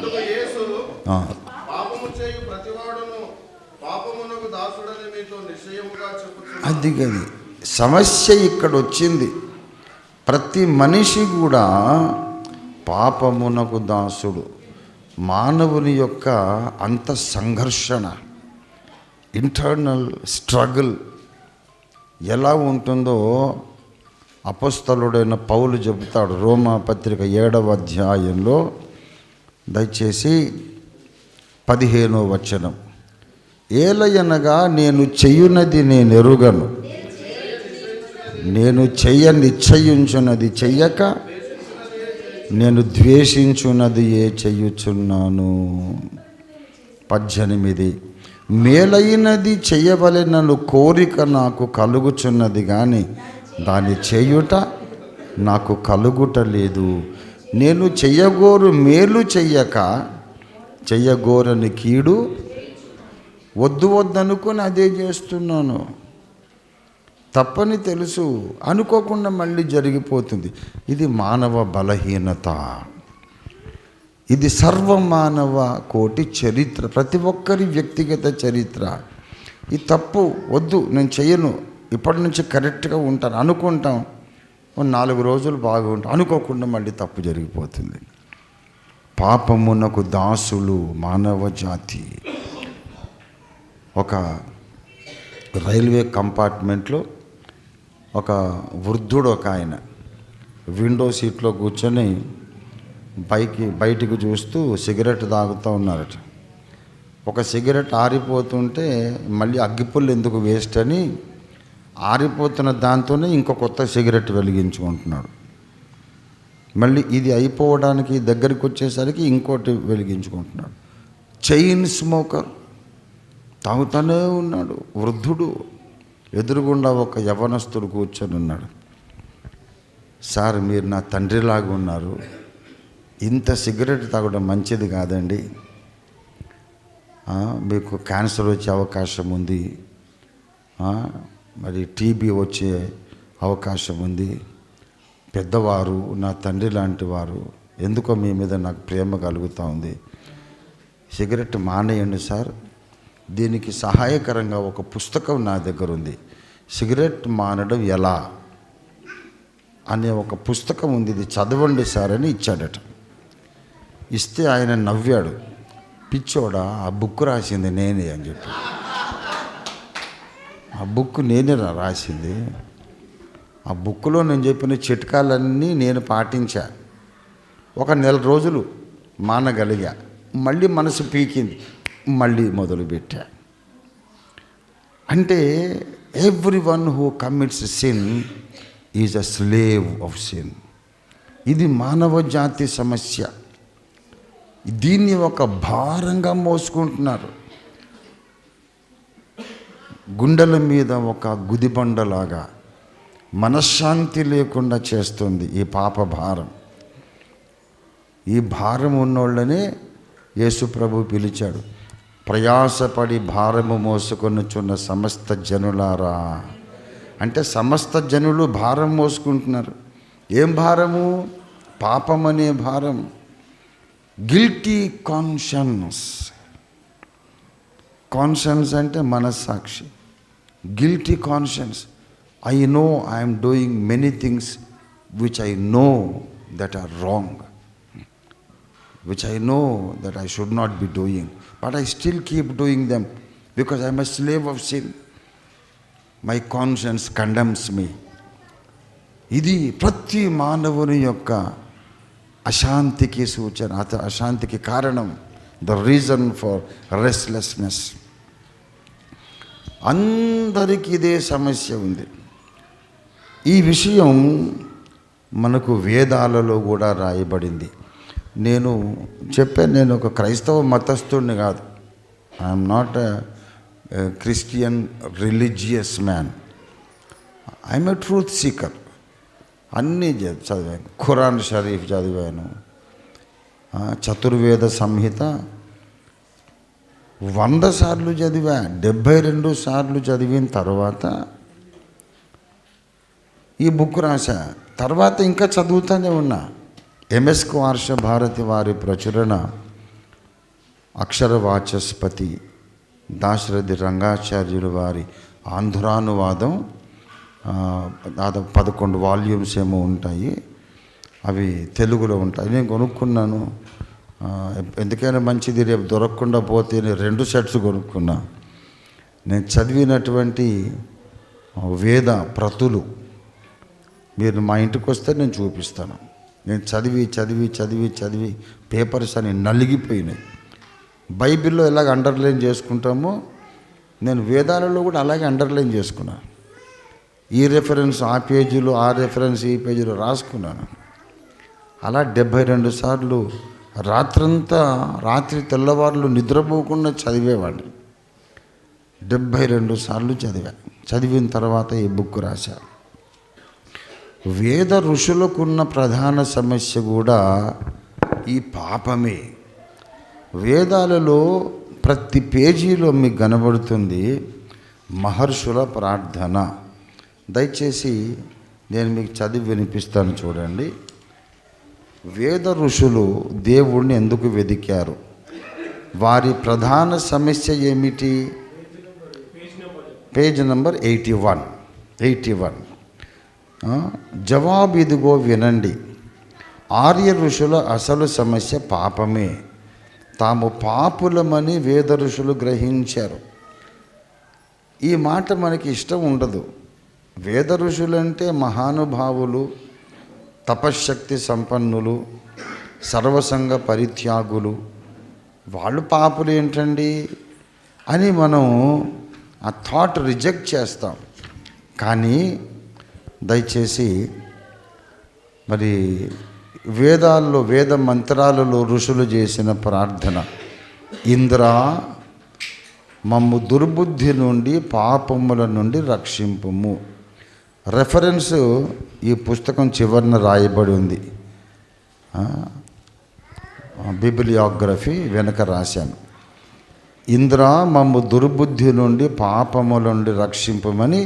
అది సమస్య ఇక్కడ వచ్చింది. ప్రతి మనిషి కూడా పాపమునకు దాసుడు. మానవుని యొక్క అంత సంఘర్షణ, ఇంటర్నల్ స్ట్రగుల్ ఎలా ఉంటుందో అపొస్తలుడైన పౌలు చెబుతాడు రోమా పత్రిక 7వ అధ్యాయంలో. దయచేసి 15వ వచనం. ఏలయనగా నేను చెయ్యునది నేను ఎరుగను, నేను నిశ్చయించున్నది చెయ్యక నేను ద్వేషించున్నది చెయ్యుచున్నాను. 18. మేలైనది చెయ్యవలెనను కోరిక నాకు కలుగుచున్నది కానీ దాన్ని చేయుట నాకు కలుగుట లేదు. నేను చెయ్యగోరు మేలు చెయ్యక చెయ్యగోరని కీడు వద్దు వద్దనుకొని అదే చేస్తున్నాను. తప్పని తెలుసు, అనుకోకుండా మళ్ళీ జరిగిపోతుంది. ఇది మానవ బలహీనత. ఇది సర్వమానవ కోటి చరిత్ర, ప్రతి ఒక్కరి వ్యక్తిగత చరిత్ర. ఈ తప్పు వద్దు, నేను చెయ్యను, ఇప్పటి నుంచి కరెక్ట్గా ఉంటాను అనుకుంటాం. 4 రోజులు బాగుంటాం, అనుకోకుండా మళ్ళీ తప్పు జరిగిపోతుంది. పాపమునకు దాసులు మానవ జాతి. ఒక రైల్వే కంపార్ట్మెంట్లో ఒక వృద్ధుడు, ఒక ఆయన విండో సీట్లో కూర్చొని బయటికి చూస్తూ సిగరెట్ తాగుతూ ఉన్నారట. ఒక సిగరెట్ ఆరిపోతుంటే మళ్ళీ అగ్గిపుల్లు ఎందుకు వేస్ట్ అని ఆరిపోతున్న దాంతోనే ఇంకో కొత్త సిగరెట్ వెలిగించుకుంటున్నాడు. మళ్ళీ ఇది అయిపోవడానికి దగ్గరికి వచ్చేసరికి ఇంకోటి వెలిగించుకుంటున్నాడు. చైన్ స్మోకర్, తాగుతూనే ఉన్నాడు వృద్ధుడు. ఎదురుగుండా ఒక యవ్వనస్తుడు కూర్చొని ఉన్నాడు. సార్, మీరు నా తండ్రిలాగా ఉన్నారు, ఇంత సిగరెట్ తాగడం మంచిది కాదండి, మీకు క్యాన్సర్ వచ్చే అవకాశం ఉంది, మరి టీబీ వచ్చే అవకాశం ఉంది. పెద్దవారు, నా తండ్రి లాంటి వారు, ఎందుకో మీ మీద నాకు ప్రేమ కలుగుతూ ఉంది, సిగరెట్ మానేయండి సార్. దీనికి సహాయకరంగా ఒక పుస్తకం నా దగ్గర ఉంది, సిగరెట్ మానడం ఎలా అనే ఒక పుస్తకం ఉంది, ఇది చదవండి సార్ అని ఇచ్చాడట. ఇస్తే ఆయన నవ్వాడు. పిచ్చోడా, ఆ బుక్ రాసింది నేనే అని చెప్పి. ఆ బుక్ నేనే రాసింది. ఆ బుక్లో నేను చెప్పిన చిట్కాలన్నీ నేను పాటించా. ఒక 1 నెల రోజులు మానగలిగా, మళ్ళీ మనసు పీకింది, మళ్ళీ మొదలుపెట్టా. అంటే everyone who commits sin is a slave of sin. ఇది మానవ జాతి సమస్య. దీన్ని ఒక భారంగా మోసుకుంటున్నారు. గుండెల మీద ఒక గుదిబండలాగా మనశ్శాంతి లేకుండా చేస్తుంది ఈ పాప భారం. ఈ భారం ఉన్నోళ్ళనే యేసు ప్రభు పిలిచాడు. ప్రయాసపడి భారము మోసుకొనుచున్న సమస్త జనులారా. అంటే సమస్త జనులు భారం మోసుకుంటున్నారు. ఏం భారము? పాపం అనే భారం. Guilty conscience. కాన్షియన్స్ అంటే మనస్సాక్షి. Guilty conscience. I know I am doing many things which I know that are wrong, which I know that I should not be doing, but I still keep doing them because I am a slave of sin. My conscience condemns me. ఇది ప్రతి మానవుని యొక్క అశాంతికి సూచన, అశాంతికి కారణం, the reason for restlessness. అందరికీ ఇదే సమస్య ఉంది. ఈ విషయం మనకు వేదాలలో కూడా రాయబడింది. నేను ఒక క్రైస్తవ మతస్థుడిని కాదు. I'm not a Christian religious man. I'm a truth seeker. అన్నీ చదివాను. ఖురాన్ షరీఫ్ చదివాను, చతుర్వేద సంహిత 100 సార్లు చదివా. 72 సార్లు చదివిన తర్వాత ఈ బుక్ రాశా. తర్వాత ఇంకా చదువుతూనే ఉన్నా. ఎంఎస్ వార్ష భారతి వారి ప్రచురణ అక్షర వాచస్పతి దాశరథి రంగాచార్యులు వారి ఆంధ్రానువాదం, దాదాపు 11 వాల్యూమ్స్ ఏమో ఉంటాయి. అవి తెలుగులో ఉంటాయి. నేను కొనుక్కున్నాను. ఎందుకైనా మంచిది, రేపు దొరకకుండా పోతే 2 సెట్స్ కొనుక్కున్నా. నేను చదివినటువంటి వేద ప్రతులు మీరు మా ఇంటికి వస్తే నేను చూపిస్తాను. నేను చదివి చదివి చదివి చదివి పేపర్స్ అని నలిగిపోయినాయి. బైబిల్లో ఎలాగ అండర్లైన్ చేసుకుంటామో నేను వేదాలలో కూడా అలాగే అండర్లైన్ చేసుకున్నాను. ఈ రెఫరెన్స్ ఆ పేజీలో, ఆ రెఫరెన్స్ ఈ పేజీలో రాసుకున్నాను. అలా 72 సార్లు రాత్రి తెల్లవారులు నిద్రపోకుండా చదివేవాడిని. 72 సార్లు చదివిన తర్వాత ఈ బుక్ రాశా. వేద ఋషులకున్న ప్రధాన సమస్య కూడా ఈ పాపమే. వేదాలలో ప్రతి పేజీలో మీకు కనబడుతుంది మహర్షుల ప్రార్థన. దయచేసి నేను మీకు చదివి వినిపిస్తాను, చూడండి. వేద ఋషులు దేవుణ్ణి ఎందుకు వెదికారు? వారి ప్రధాన సమస్య ఏమిటి? Page number 81. జవాబు ఇదిగో వినండి. ఆర్య ఋషుల అసలు సమస్య పాపమే. తాము పాపులమని వేద ఋషులు గ్రహించారు. ఈ మాట మనకి ఇష్టం ఉండదు. వేద ఋషులంటే మహానుభావులు, తపశ్శక్తి సంపన్నులు, సర్వసంగ పరిత్యాగులు. వాళ్ళు పాపులు ఏంటండి అని మనం ఆ థాట్ రిజెక్ట్ చేస్తాం. కానీ దయచేసి మరి వేదాల్లో, వేద మంత్రాలలో ఋషులు చేసిన ప్రార్థన, ఇంద్ర మమ్ము దుర్బుద్ధి నుండి పాపముల నుండి రక్షింపుము. రెఫరెన్స్ ఈ పుస్తకం చివరన రాయబడి ఉంది. బిబిలియోగ్రఫీ వెనక రాశాను. ఇంద్ర మమ్ము దుర్బుద్ధి నుండి పాపముల నుండి రక్షింపమని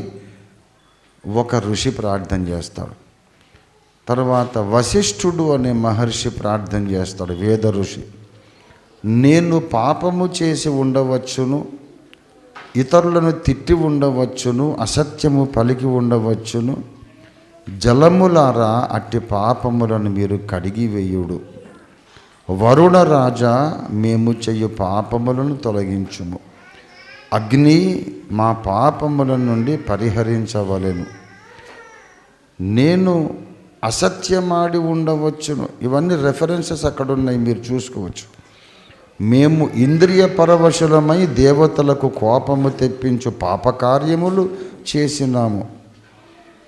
ఒక ఋషి ప్రార్థన చేస్తాడు. తర్వాత వశిష్ఠుడు అనే మహర్షి ప్రార్థన చేస్తాడు, వేద ఋషి. నేను పాపము చేసి ఉండవచ్చును, ఇతరులను తిట్టి ఉండవచ్చును, అసత్యము పలికి ఉండవచ్చును. జలములారా అట్టి పాపములను మీరు కడిగి వేయుడు. వరుణ రాజా మేము చెయ్యు పాపములను తొలగించుము. అగ్ని మా పాపముల నుండి పరిహరించవలెను. నేను అసత్యమాడి ఉండవచ్చును. ఇవన్నీ రెఫరెన్సెస్ అక్కడ ఉన్నాయి, మీరు చూసుకోవచ్చు. మేము ఇంద్రియ పరవశులమై దేవతలకు కోపము తెప్పించు పాపకార్యములు చేసినాము.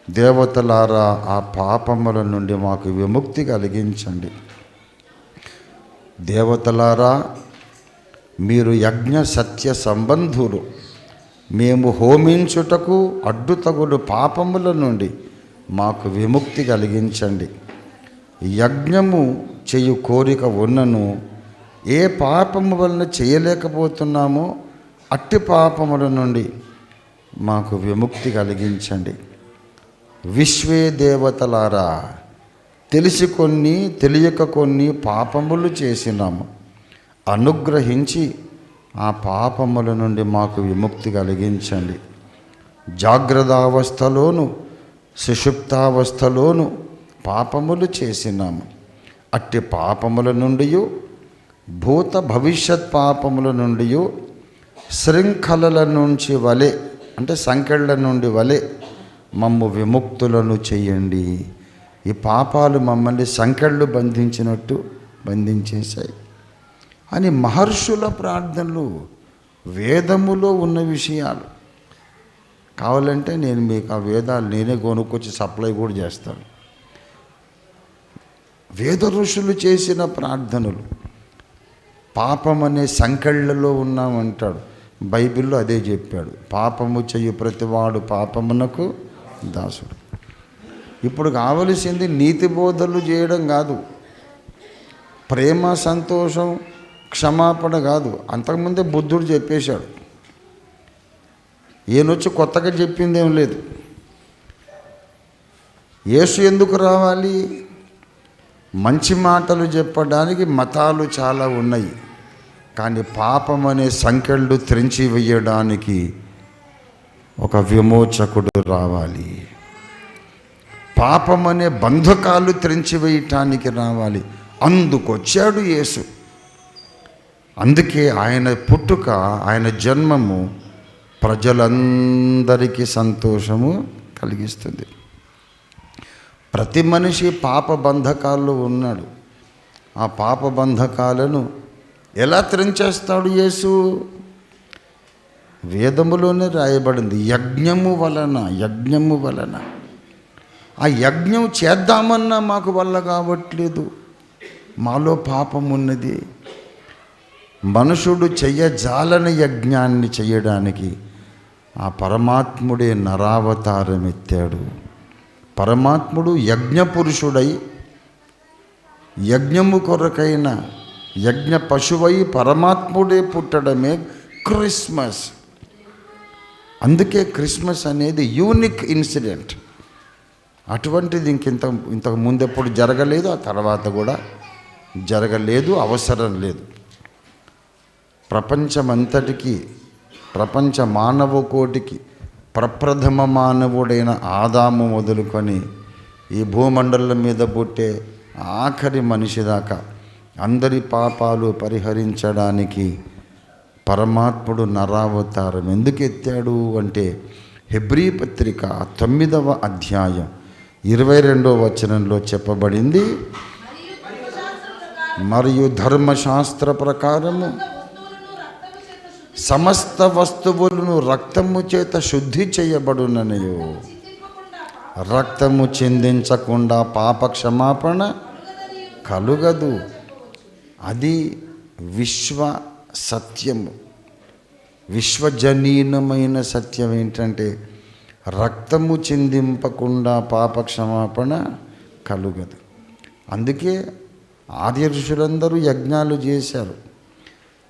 దేవతలారా ఆ పాపముల నుండి మాకు విముక్తి కలిగించండి. దేవతలారా, మీరు యజ్ఞ సత్య సంబంధులు. మేము హోమించుటకు అడ్డుతగుడు పాపముల నుండి మాకు విముక్తి కలిగించండి. యజ్ఞము చేయు కోరిక ఉన్నను ఏ పాపము వలన చేయలేకపోతున్నామో అట్టి పాపముల నుండి మాకు విముక్తి కలిగించండి. విశ్వే దేవతలారా, తెలిసి కొన్ని తెలియక కొన్ని పాపములు చేసినాము. అనుగ్రహించి ఆ పాపముల నుండి మాకు విముక్తి కలిగించండి. జాగ్రత్తావస్థలోను సుషుప్తావస్థలోను పాపములు చేసినాము. అట్టి పాపముల నుండి భూత భవిష్యత్ పాపముల నుండి శృంఖలల నుంచి వలె అంటే సంకెళ్ళ నుండి వలె మమ్ము విముక్తులను చేయండి. ఈ పాపాలు మమ్మల్ని సంకెళ్ళు బంధించినట్టు బంధించేశాయి అని మహర్షుల ప్రార్థనలు, వేదములో ఉన్న విషయాలు. కావాలంటే నేను మీకు ఆ వేదాలు నేనే కొనుక్కొచ్చి సప్లై కూడా చేస్తాను. వేద ఋషులు చేసిన ప్రార్థనలు. పాపం అనే సంకెళ్ళలో ఉన్నామంటాడు. బైబిల్లో అదే చెప్పాడు. పాపము చెయ్యి ప్రతివాడు పాపమునకు దాసుడు. ఇప్పుడు కావలసింది నీతి బోధలు చేయడం కాదు, ప్రేమ సంతోషం క్షమాపణ కాదు. అంతకుముందే బుద్ధుడు చెప్పేశాడు. ఈయనొచ్చి కొత్తగా చెప్పిందేం లేదు. యేసు ఎందుకు రావాలి? మంచి మాటలు చెప్పడానికి మతాలు చాలా ఉన్నాయి, కానీ పాపం అనే సంకెళ్ళు త్రెంచి వేయడానికి ఒక విమోచకుడు రావాలి. పాపం అనే బంధకాలు త్రెంచి వేయటానికి రావాలి. అందుకొచ్చాడు యేసు. అందుకే ఆయన పుట్టుక, ఆయన జన్మము ప్రజలందరికీ సంతోషము కలిగిస్తుంది. ప్రతి మనిషి పాప బంధకాల్లో ఉన్నాడు. ఆ పాప బంధకాలను ఎలా త్రెంచేస్తాడు యేసు? వేదములోనే రాయబడింది, యజ్ఞము వలన. ఆ యజ్ఞం చేద్దామన్నా మాకు వల్ల కావట్లేదు. మాలో పాపం ఉన్నది. మనుషుడు చెయ్యజాలని యజ్ఞాన్ని చేయడానికి ఆ పరమాత్ముడే నరావతారం ఎత్తాడు. పరమాత్ముడు యజ్ఞ పురుషుడై యజ్ఞము కొరకైన యజ్ఞ పశువై పరమాత్ముడే పుట్టడమే క్రిస్మస్. అందుకే క్రిస్మస్ అనేది యూనిక్ ఇన్సిడెంట్. అటువంటిది ఇంతకు ముందు ఎప్పుడు జరగలేదు, ఆ తర్వాత కూడా జరగలేదు, అవసరం లేదు. ప్రపంచమంతటికి, ప్రపంచ మానవ కోటికి ప్రప్రథమ మానవుడైన ఆదాము మొదలుకొని ఈ భూమండలం మీద పుట్టే ఆఖరి మనిషి దాకా అందరి పాపాలు పరిహరించడానికి పరమాత్ముడు నరావతారం ఎందుకు ఎత్తాడు అంటే, హెబ్రీ పత్రిక 9వ అధ్యాయం 22వ వచనంలో చెప్పబడింది, మరియు ధర్మశాస్త్ర ప్రకారము సమస్త వస్తువులను రక్తము చేత శుద్ధి చేయబడుననియు, రక్తము చిందించకుండా పాప క్షమాపణ కలుగదు. అది విశ్వ సత్యము. విశ్వజనీనమైన సత్యం ఏంటంటే, రక్తము చిందింపకుండా పాప క్షమాపణ కలుగదు. అందుకే ఆది ఋషులందరూ యజ్ఞాలు చేశారు.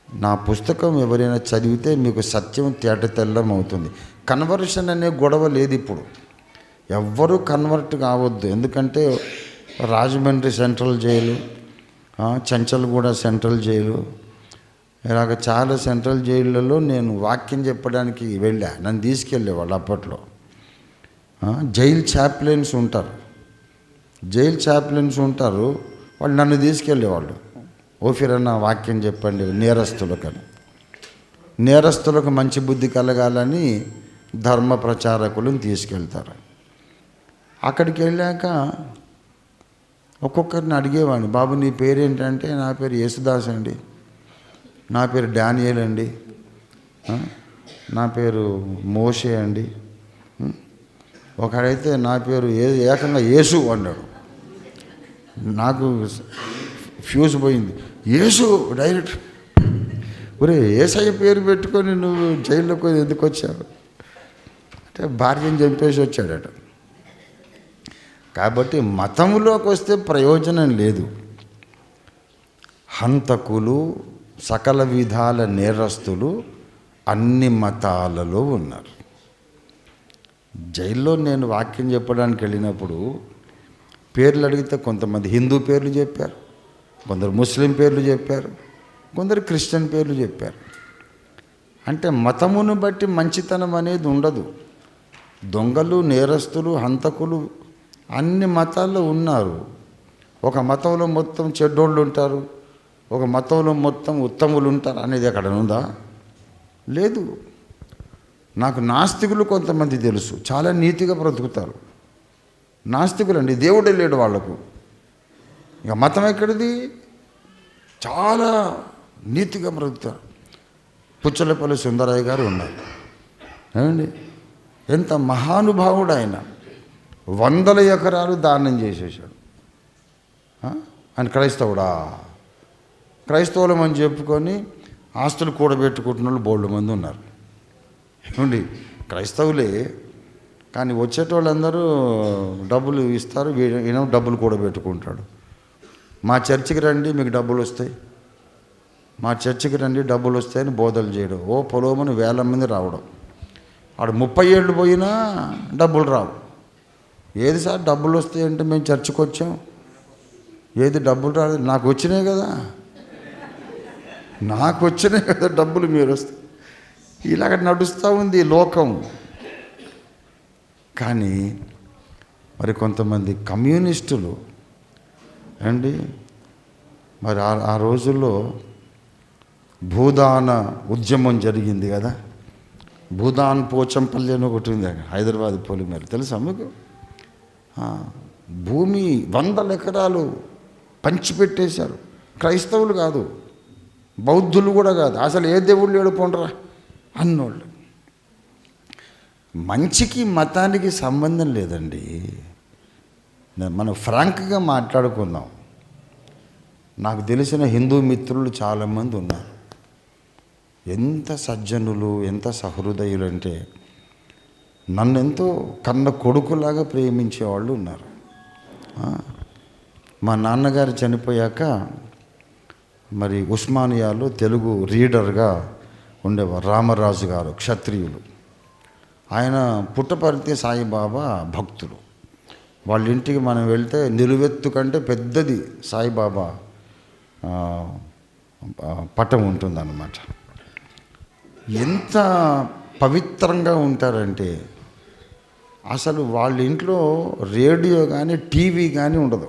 నా పుస్తకం ఎవరైనా చదివితే మీకు సత్యం తేటతెల్లం అవుతుంది. కన్వర్షన్ అనే గొడవ లేదు ఇప్పుడు. ఎవ్వరూ కన్వర్ట్ కావద్దు. ఎందుకంటే Rajahmundry central jail, Chanchalguda central jail, ఇలాగ చాలా సెంట్రల్ జైళ్ళలో నేను వాక్యం చెప్పడానికి వెళ్ళా. నన్ను తీసుకెళ్ళేవాళ్ళు అప్పట్లో. జైల్ చాప్లెన్స్ ఉంటారు. వాళ్ళు నన్ను తీసుకెళ్ళేవాళ్ళు. ఓఫిరన్న వాక్యం చెప్పండి నేరస్తులకు మంచి బుద్ధి కలగాలని ధర్మ ప్రచారకులను తీసుకెళ్తారు. అక్కడికి వెళ్ళాక ఒక్కొక్కరిని అడిగేవాడిని, బాబు నీ పేరేంటంటే, నా పేరు యేసుదాస్ అండి, నా పేరు డానియేల్ అండి, నా పేరు మోషే అండి. ఒకడైతే నా పేరు ఏకంగా యేసు అన్నాడు. నాకు ఫ్యూజ్ పోయింది. యేసు డైరెక్ట్, ఒరే యేసయ్య పేరు పెట్టుకొని నువ్వు జైల్లోకి ఎందుకు వచ్చావు అంటే భార్యను చంపేసి వచ్చాడట. కాబట్టి మతంలోకి వస్తే ప్రయోజనం లేదు. హంతకులు, సకల విధాల నేరస్తులు అన్ని మతాలలో ఉన్నారు. జైల్లో నేను వాక్యం చెప్పడానికి వెళ్ళినప్పుడు పేర్లు అడిగితే కొంతమంది హిందూ పేర్లు చెప్పారు, కొందరు ముస్లిం పేర్లు చెప్పారు, కొందరు క్రిస్టియన్ పేర్లు చెప్పారు. అంటే మతమును బట్టి మంచితనం అనేది ఉండదు. దొంగలు, నేరస్తులు, హంతకులు అన్ని మతాల్లో ఉన్నారు. ఒక మతంలో మొత్తం చెడ్డోళ్ళు ఉంటారు, ఒక మతంలో మొత్తం ఉత్తములు ఉంటారు అనేది అక్కడ ఉందా? లేదు. నాకు నాస్తికులు కొంతమంది తెలుసు, చాలా నీతిగా బ్రతుకుతారు. నాస్తికులు అండి, దేవుడే లేడు వాళ్ళకు. ఇక మతం ఎక్కడిది? చాలా నీతిగా బ్రతుకుతారు. పుచ్చలపల్లి సుందరయ్య గారు ఉన్నారు ఏమండి, ఎంత మహానుభావుడు ఆయన. 100 ఎకరాలు దానం చేసేసాడు. ఆయన క్రైస్తవుడా? క్రైస్తవులం అని చెప్పుకొని ఆస్తులు కూడబెట్టుకుంటున్న వాళ్ళు బోల్డ్ మంది ఉన్నారు ఏమండి, క్రైస్తవులే. కానీ వచ్చేటోళ్ళందరూ డబ్బులు ఇస్తారు, ఈయన డబ్బులు కూడబెట్టుకుంటాడు. మా చర్చికి రండి మీకు డబ్బులు వస్తాయి, మా చర్చికి రండి డబ్బులు వస్తాయని బోధలు చేయడం. ఓ పొలోమని 1000 మంది రావడం. ఆడు 30 ఏళ్ళు పోయినా డబ్బులు రావు. ఏది సార్ డబ్బులు వస్తాయంటే మేము చర్చికి వచ్చాం, ఏది డబ్బులు రాలేదు. నాకు వచ్చినాయి కదా డబ్బులు, మీరు వస్తాయి. ఇలాగ నడుస్తూ ఉంది లోకం. కానీ మరి కొంతమంది కమ్యూనిస్టులు అండి, మరి ఆ రోజుల్లో భూదాన ఉద్యమం జరిగింది కదా. భూదాన్ పోచంపల్లి అని ఒకటి ఉంది హైదరాబాద్ పొలిమేర, తెలుసా మీకు? భూమి 100 ఎకరాలు పంచిపెట్టేశారు. క్రైస్తవులు కాదు, బౌద్ధులు కూడా కాదు, అసలు ఏ దేవుళ్ళు ఏడుపోండ్రా అన్నోళ్ళు. మంచికి మతానికి సంబంధం లేదండి. మనం ఫ్రాంక్గా మాట్లాడుకుందాం. నాకు తెలిసిన హిందూ మిత్రులు చాలామంది ఉన్నారు. ఎంత సజ్జనులు, ఎంత సహృదయులు అంటే నన్ను ఎంతో కన్న కొడుకులాగా ప్రేమించేవాళ్ళు ఉన్నారు. మా నాన్నగారు చనిపోయాక మరి ఉస్మానియాలో తెలుగు రీడర్గా ఉండేవారు రామరాజు గారు, క్షత్రియులు. ఆయన పుట్టపర్తి సాయిబాబా భక్తులు. వాళ్ళ ఇంటికి మనం వెళ్తే నిలువెత్తు కంటే పెద్దది సాయిబాబా పటం ఉంటుందన్నమాట. ఎంత పవిత్రంగా ఉంటారంటే అసలు వాళ్ళ ఇంట్లో రేడియో కానీ టీవీ కానీ ఉండదు.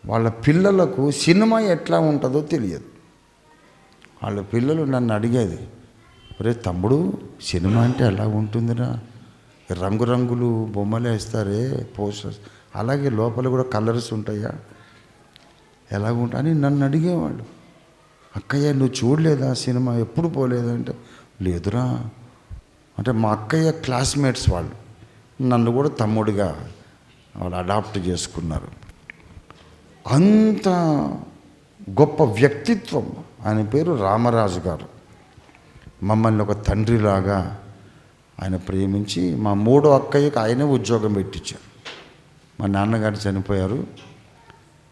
వాళ్ళ పిల్లలకు సినిమా ఎట్లా ఉంటుందో తెలియదు. వాళ్ళ పిల్లలు నన్ను అడిగేది, ఒరే తమ్ముడు సినిమా అంటే ఎలా ఉంటుందిరా, రంగురంగులు బొమ్మలు వేస్తారే పోస్టర్స్, అలాగే లోపల కూడా కలర్స్ ఉంటాయా, ఎలాగుంటా అని నన్ను అడిగేవాళ్ళు. అక్కయ్య నువ్వు చూడలేదా సినిమా, ఎప్పుడు పోలేదంటే లేదురా అంటే మా అక్కయ్య క్లాస్మేట్స్ వాళ్ళు నన్ను కూడా తమ్ముడిగా వాళ్ళు అడాప్ట్ చేసుకున్నారు. అంత గొప్ప వ్యక్తిత్వం. ఆయన పేరు రామరాజు గారు. మమ్మల్ని ఒక తండ్రిలాగా ఆయన ప్రేమించి మా 3వ అక్కయ్యకి ఆయనే ఉద్యోగం పెట్టించారు. మా నాన్నగారు చనిపోయారు.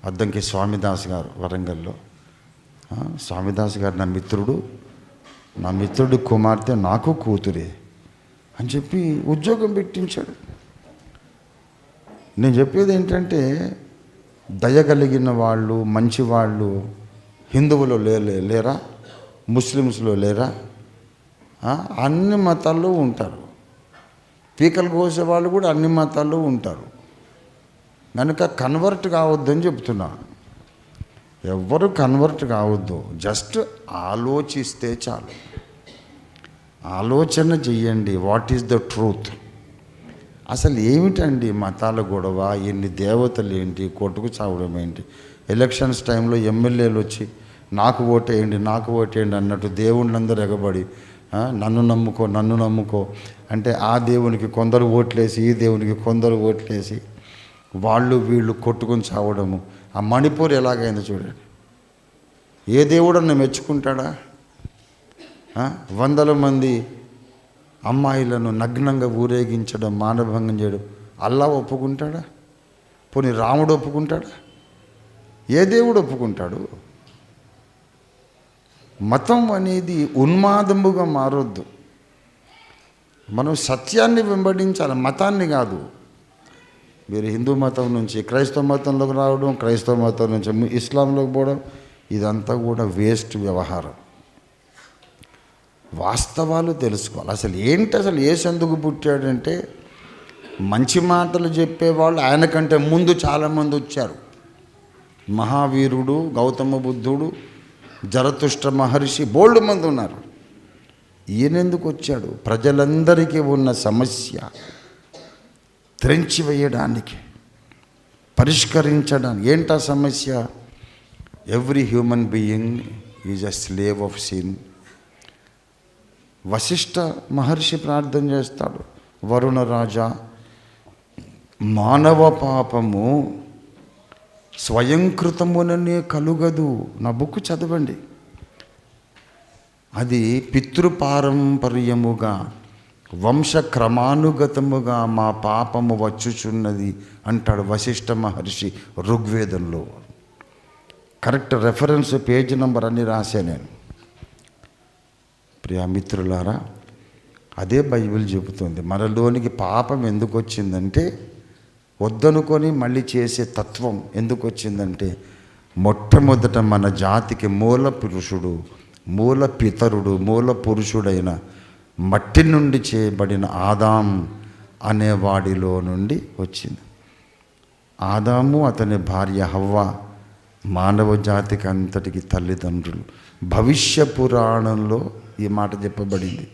అద్దంకి స్వామిదాస్ గారు వరంగల్లో. స్వామిదాస్ గారు నా మిత్రుడు కుమార్తె నాకు కూతురే అని చెప్పి ఉద్యోగం పెట్టించాడు. నేను చెప్పేది ఏంటంటే దయగలిగిన వాళ్ళు, మంచివాళ్ళు హిందువులో లేరా, ముస్లిమ్స్లో లేరా? అన్ని మతాల్లో ఉంటారు. పీకలు కోసే వాళ్ళు కూడా అన్ని మతాల్లో ఉంటారు. కనుక కన్వర్ట్ కావద్దని చెప్తున్నా. ఎవ్వరు కన్వర్ట్ కావద్దు, జస్ట్ ఆలోచిస్తే చాలు. ఆలోచన చెయ్యండి, వాట్ ఈజ్ ద ట్రూత్. అసలు ఏమిటండి మతాల గొడవ, ఎన్ని దేవతలు ఏంటి, కొట్టుకు చావడం ఏంటి? ఎలక్షన్స్ టైంలో ఎమ్మెల్యేలు వచ్చి నాకు ఓటేయండి అన్నట్టు దేవుళ్ళందరూ ఎగబడి నన్ను నమ్ముకో అంటే ఆ దేవునికి కొందరు ఓట్లేసి, ఈ దేవునికి కొందరు ఓట్లేసి వాళ్ళు వీళ్ళు కొట్టుకొని చావడము. ఆ మణిపూర్ ఎలాగైందో చూడండి. ఏ దేవుడన్నా మెచ్చుకుంటాడా? వందల మంది అమ్మాయిలను నగ్నంగా ఊరేగించడం, మానభంగం చేయడం అల్లా ఒప్పుకుంటాడా? పోనీ రాముడు ఒప్పుకుంటాడా? ఏ దేవుడు ఒప్పుకుంటాడు? మతం అనేది ఉన్మాదముగా మారొద్దు. మనం సత్యాన్ని వెంబడించాలి, మతాన్ని కాదు. మీరు హిందూ మతం నుంచి క్రైస్తవ మతంలోకి రావడం, క్రైస్తవ మతం నుంచి ఇస్లాంలోకి పోవడం, ఇదంతా కూడా వేస్ట్ వ్యవహారం. వాస్తవాలు తెలుసుకోవాలి. అసలు ఏంటి, అసలు యేసు ఎందుకు పుట్టాడంటే, మంచి మాటలు చెప్పేవాళ్ళు ఆయన కంటే ముందు చాలామంది వచ్చారు. మహావీరుడు, గౌతమ బుద్ధుడు, జరతుష్ట్ర మహర్షి, బోల్డ్ మంది ఉన్నారు. ఈయనెందుకు వచ్చాడు? ప్రజలందరికీ ఉన్న సమస్య త్రెంచివేయడానికి, పరిష్కరించడానికి. ఏంటా సమస్య? Every human being is a slave of sin. Vashishtha మహర్షి ప్రార్థన చేస్తాడు, వరుణ రాజా, మానవ పాపము స్వయంకృతముననే కలుగదు. నా బుక్ చదవండి. అది పితృపారంపర్యముగా, వంశక్రమానుగతముగా మా పాపము వచ్చుచున్నది అంటాడు వశిష్ఠ మహర్షి ఋగ్వేదంలో. కరెక్ట్ రెఫరెన్స్, పేజీ నంబర్ అన్నీ రాసా నేను. ప్రియా మిత్రులారా, అదే బైబిల్ చెబుతుంది. మనలోనికి పాపం ఎందుకు వచ్చిందంటే, వద్దనుకొని మళ్ళీ చేసే తత్వం ఎందుకు వచ్చిందంటే, మొట్టమొదట మన జాతికి మూల పురుషుడు, మూల పితరుడు, మూల పురుషుడైన మట్టి నుండి చేయబడిన ఆదాం అనేవాడిలో నుండి వచ్చింది. ఆదాము, అతని భార్య హవ్వ మానవ జాతికి అంతటికి తల్లిదండ్రులు. భవిష్య పురాణంలో ఈ మాట చెప్పబడింది.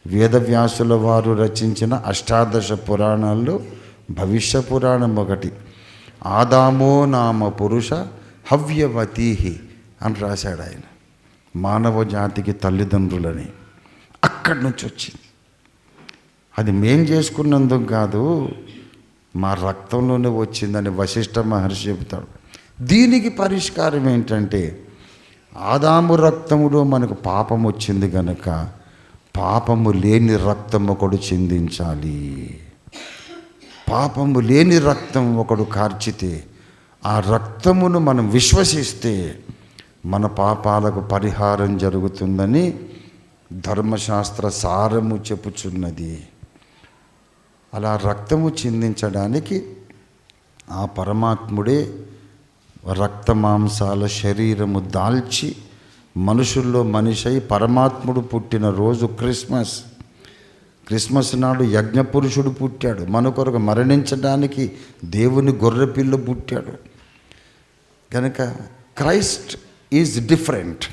వేదవ్యాసుల వారు రచించిన అష్టాదశ పురాణాల్లో భవిష్య పురాణం ఒకటి. ఆదామో నామ పురుష హవ్యవతీహి అని రాశాడు ఆయన. మానవ జాతికి తల్లిదండ్రులని అక్కడి నుంచి వచ్చింది. అది మేం చేసుకున్నందుకు కాదు, మా రక్తంలోనే వచ్చిందని వశిష్ఠ మహర్షి చెబుతాడు. దీనికి పరిష్కారం ఏంటంటే, ఆదాము రక్తములో మనకు పాపం వచ్చింది కనుక పాపము లేని రక్తం ఒకడు చిందించాలి. పాపము లేని రక్తం ఒకడు కార్చితే, ఆ రక్తమును మనం విశ్వసిస్తే మన పాపాలకు పరిహారం జరుగుతుందని ధర్మశాస్త్ర సారము చెప్పుచున్నది. అలా రక్తము చిందించడానికి ఆ పరమాత్ముడే రక్తమాంసాల శరీరము దాల్చి మనుషుల్లో మనిషి పరమాత్ముడు పుట్టిన రోజు క్రిస్మస్. క్రిస్మస్ నాడు యజ్ఞపురుషుడు పుట్టాడు. మన కొరకు మరణించడానికి దేవుని గొర్రెపిల్ల పుట్టాడు. కనుక క్రైస్ట్ ఈజ్ డిఫరెంట్.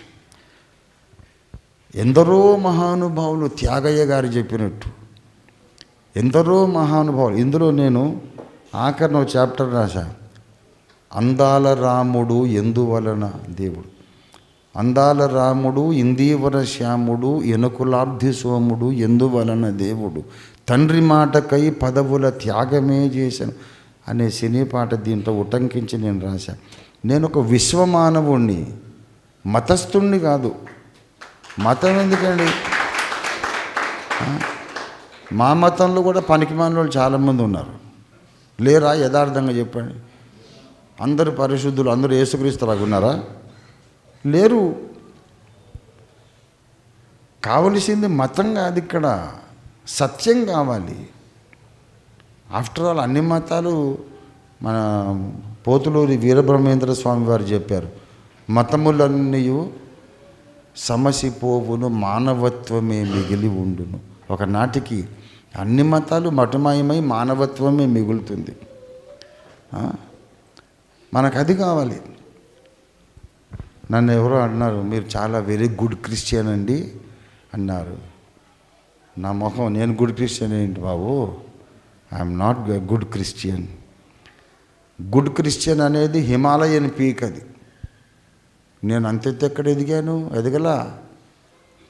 ఎందరో మహానుభావులు, త్యాగయ్య గారు చెప్పినట్టు ఎందరో మహానుభావులు. ఇందులో నేను ఆఖరిన చాప్టర్ రాశా, అందాల రాముడు ఎందువలన దేవుడు. అందాల రాముడు ఇందీవర శ్యాముడు ఎనుకులాబ్ధి సోముడు ఎందువలన దేవుడు, తండ్రి మాటకై పదవుల త్యాగమే చేశాను అనే సినీ పాట దీంట్లో ఉటంకించి నేను రాశాను. నేను ఒక విశ్వమానవుణ్ణి, మతస్థుణ్ణి కాదు. మతం ఎందుకండి? మా మతంలో కూడా పనికిమాలిన వాళ్ళు చాలామంది ఉన్నారు. లేరా? యథార్థంగా చెప్పండి. అందరు పరిశుద్ధులు, అందరూ యేసుక్రీస్తులాగా ఉన్నారా? లేరు. కావలసింది మతం కాదు, ఇక్కడ సత్యం కావాలి. ఆఫ్టర్ ఆల్ అన్ని మతాలు, మన పోతులూరి వీరబ్రహ్మేంద్ర స్వామి వారు చెప్పారు, మతములన్నీ సమసిపోవును, మానవత్వమే మిగిలి ఉండును. ఒకనాటికి అన్ని మతాలు మటుమాయమై మానవత్వమే మిగులుతుంది. మనకు అది కావాలి. నన్ను ఎవరో అన్నారు, మీరు చాలా వెరీ గుడ్ క్రిస్టియన్ అండి అన్నారు. నా మొహం, నేను గుడ్ క్రిస్టియన్ ఏంటి బాబు? I'm not good Christian. Good Christian అనేది హిమాలయన్ పీక్. అది నేను అంతెత్తు ఎక్కడ ఎదిగాను? ఎదగలా.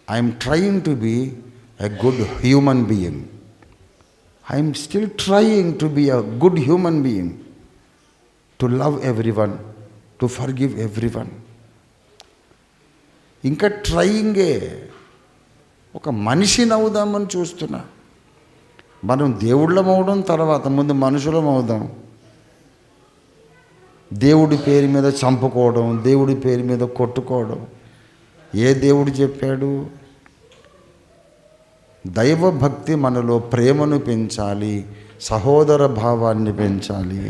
I'm trying to be a good human being. I'm still trying to be a good human being. To love everyone, to forgive everyone. ఇంకా ట్రయింగే. ఒక మనిషిని అవుదామని చూస్తున్నా. మనం దేవుళ్ళం అవడం తర్వాత, ముందు మనుషులం అవుదాం. దేవుడి పేరు మీద చంపుకోవడం, దేవుడి పేరు మీద కొట్టుకోవడం ఏ దేవుడు చెప్పాడు? దైవభక్తి మనలో ప్రేమను పెంచాలి, సహోదర భావాన్ని పెంచాలి.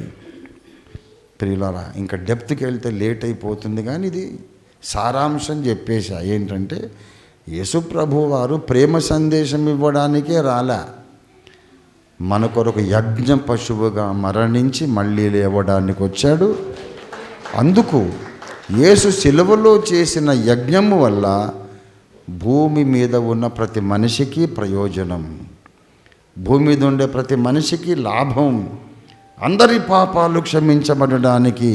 ప్రియులారా, ఇంకా డెప్త్కి వెళ్తే లేట్ అయిపోతుంది, కానీ ఇది సారాంశం చెప్పేశా. ఏంటంటే యేసు ప్రభు వారు ప్రేమ సందేశం ఇవ్వడానికే రాలా, మన కొరకు యజ్ఞ పశువుగా మరణించి మళ్ళీ లేవడానికి వచ్చాడు. అందుకు యేసు సిలువలో చేసిన యజ్ఞము వల్ల భూమి మీద ఉన్న ప్రతి మనిషికి ప్రయోజనం, భూమి మీద ఉండే ప్రతి మనిషికి లాభం. అందరి పాపాలు క్షమించబడడానికి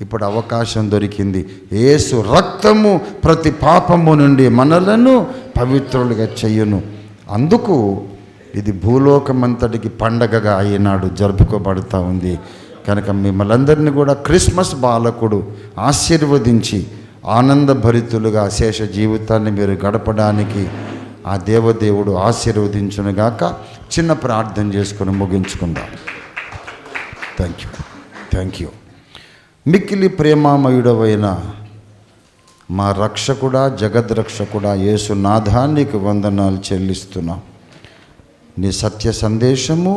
ఇప్పుడు అవకాశం దొరికింది. యేసు రక్తము ప్రతి పాపము నుండి మనలను పవిత్రులుగా చెయ్యును. అందుకు ఇది భూలోకమంతటికి పండగగా ఈనాడు జరుపుకోబడుతూ ఉంది. కనుక మిమ్మల్ని అందరినీ కూడా క్రిస్మస్ బాలకుడు ఆశీర్వదించి ఆనందభరితులుగా శేష జీవితాన్ని మీరు గడపడానికి ఆ దేవదేవుడు ఆశీర్వదించునుగాక. చిన్న ప్రార్థన చేసుకుని ముగించుకుందాం. Thank you. మిక్కిలి ప్రేమామయుడవైన మా రక్షకుడా, జగద్రక్షకుడా యేసు నాథానికి వందనాలు చెల్లిస్తున్నాం. నీ సత్య సందేశము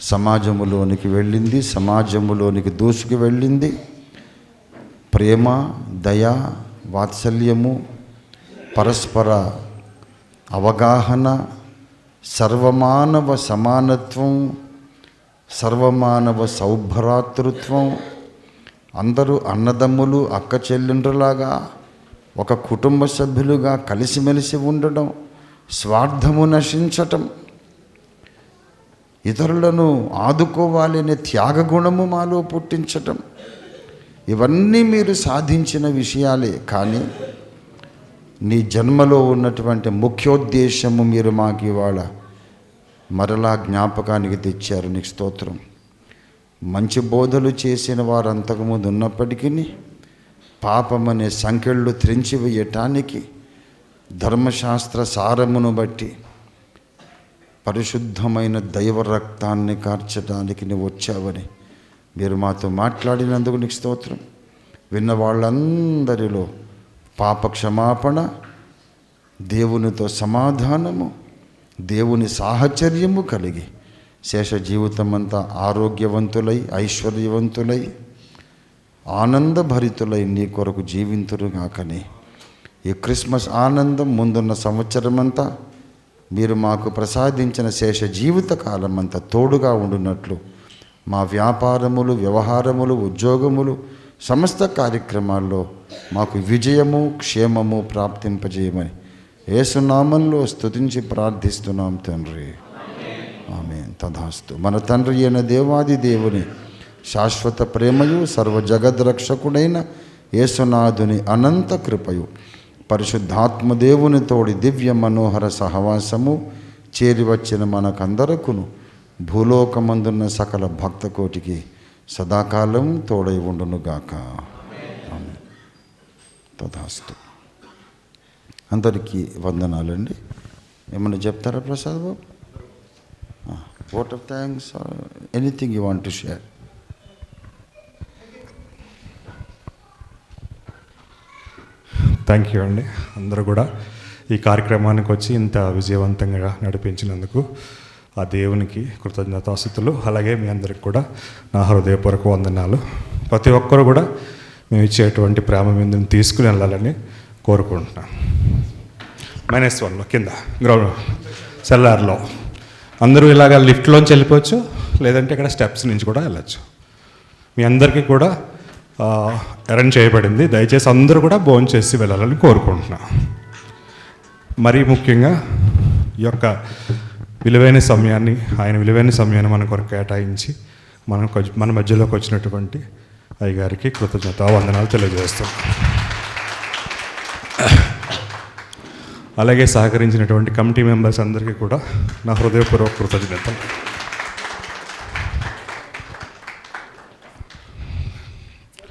సమాజములోనికి వెళ్ళింది, సమాజములోనికి దూసుకు వెళ్ళింది. ప్రేమ, దయ, వాత్సల్యము, పరస్పర అవగాహన, సర్వమానవ సమానత్వం, సర్వమానవ సౌభ్రాతృత్వం, అందరూ అన్నదమ్ములు అక్క చెల్లెండ్రులాగా ఒక కుటుంబ సభ్యులుగా కలిసిమెలిసి ఉండడం, స్వార్థము నశించటం, ఇతరులను ఆదుకోవాలనే త్యాగగుణము మాలో పుట్టించటం, ఇవన్నీ మీరు సాధించిన విషయాలే. కానీ నీ జన్మలో ఉన్నటువంటి ముఖ్యోద్దేశము మీరు మాకు ఇవాళ మరలా జ్ఞాపకానికి తెచ్చారు. నీకు స్తోత్రం. మంచి బోధలు చేసిన వారు అంతకుముందు ఉన్నప్పటికీ పాపమనే సంకెళ్ళు త్రెంచివేయటానికి ధర్మశాస్త్ర సారమును బట్టి పరిశుద్ధమైన దైవ రక్తాన్ని కార్చడానికి నువ్వు వచ్చావని మీరు మాతో మాట్లాడినందుకు నీకు స్తోత్రం. విన్న వాళ్ళందరిలో పాప క్షమాపణ, దేవునితో సమాధానము, దేవుని సాహచర్యము కలిగి శేష జీవితమంతా ఆరోగ్యవంతులై, ఐశ్వర్యవంతులై, ఆనందభరితులై నీ కొరకు జీవింతురుగాకని ఈ క్రిస్మస్ ఆనందం ముందున్న సంవత్సరమంతా మీరు మాకు ప్రసాదించిన శేష జీవిత కాలమంతా తోడుగా ఉండునట్లు మా వ్యాపారములు, వ్యవహారములు, ఉద్యోగములు, సమస్త కార్యక్రమాల్లో మాకు విజయము, క్షేమము ప్రాప్తింపజేయమని యేసునామంలో స్తుతించి ప్రార్థిస్తున్నాం తండ్రి. ఆమేన్. తథాస్తు. మన తండ్రి అయిన దేవాది దేవుని శాశ్వత ప్రేమయు, సర్వ జగద్రక్షకుడైన యేసునాథుని అనంత కృపయు, పరిశుద్ధాత్మ దేవుని తోడి దివ్య మనోహర సహవాసము చేరి వచ్చిన మనకందరకును భూలోకమందున్న సకల భక్తకోటికి సదాకాలం తోడై ఉండునుగాక. తథాస్తు. అందరికీ వందనాలండి. ఏమన్నా చెప్తారా ప్రసాద్ బాబు? Vote of thanks, anything you want to share? Thank you అండి. అందరూ కూడా ఈ కార్యక్రమానికి వచ్చి ఇంత విజయవంతంగా నడిపించినందుకు ఆ దేవునికి కృతజ్ఞతాస్తుతులు. అలాగే మీ అందరికి కూడా నా హృదయపూర్వక వందనాలు. ప్రతి ఒక్కరు కూడా మేము ఇచ్చేటువంటి ప్రేమ మీద తీసుకుని వెళ్ళాలని కోరుకుంటున్నాను. -1లో కింద గ్రౌండ్ సెల్లార్లో అందరూ ఇలాగ లిఫ్ట్లోంచి వెళ్ళిపోవచ్చు, లేదంటే ఇక్కడ స్టెప్స్ నుంచి కూడా వెళ్ళచ్చు. మీ అందరికీ కూడా అరేంజ్ చేయబడింది. దయచేసి అందరూ కూడా భోజనం చేసి వెళ్ళాలని కోరుకుంటున్నాను. మరీ ముఖ్యంగా ఈ యొక్క విలువైన సమయాన్ని, ఆయన విలువైన సమయాన్ని మన కొరకు కేటాయించి మన మధ్యలోకి వచ్చినటువంటి అయ్యగారికి కృతజ్ఞత వందనాలు తెలియజేస్తాం. అలాగే సహకరించినటువంటి కమిటీ మెంబర్స్ అందరికీ కూడా నా హృదయపూర్వక కృతజ్ఞతలు.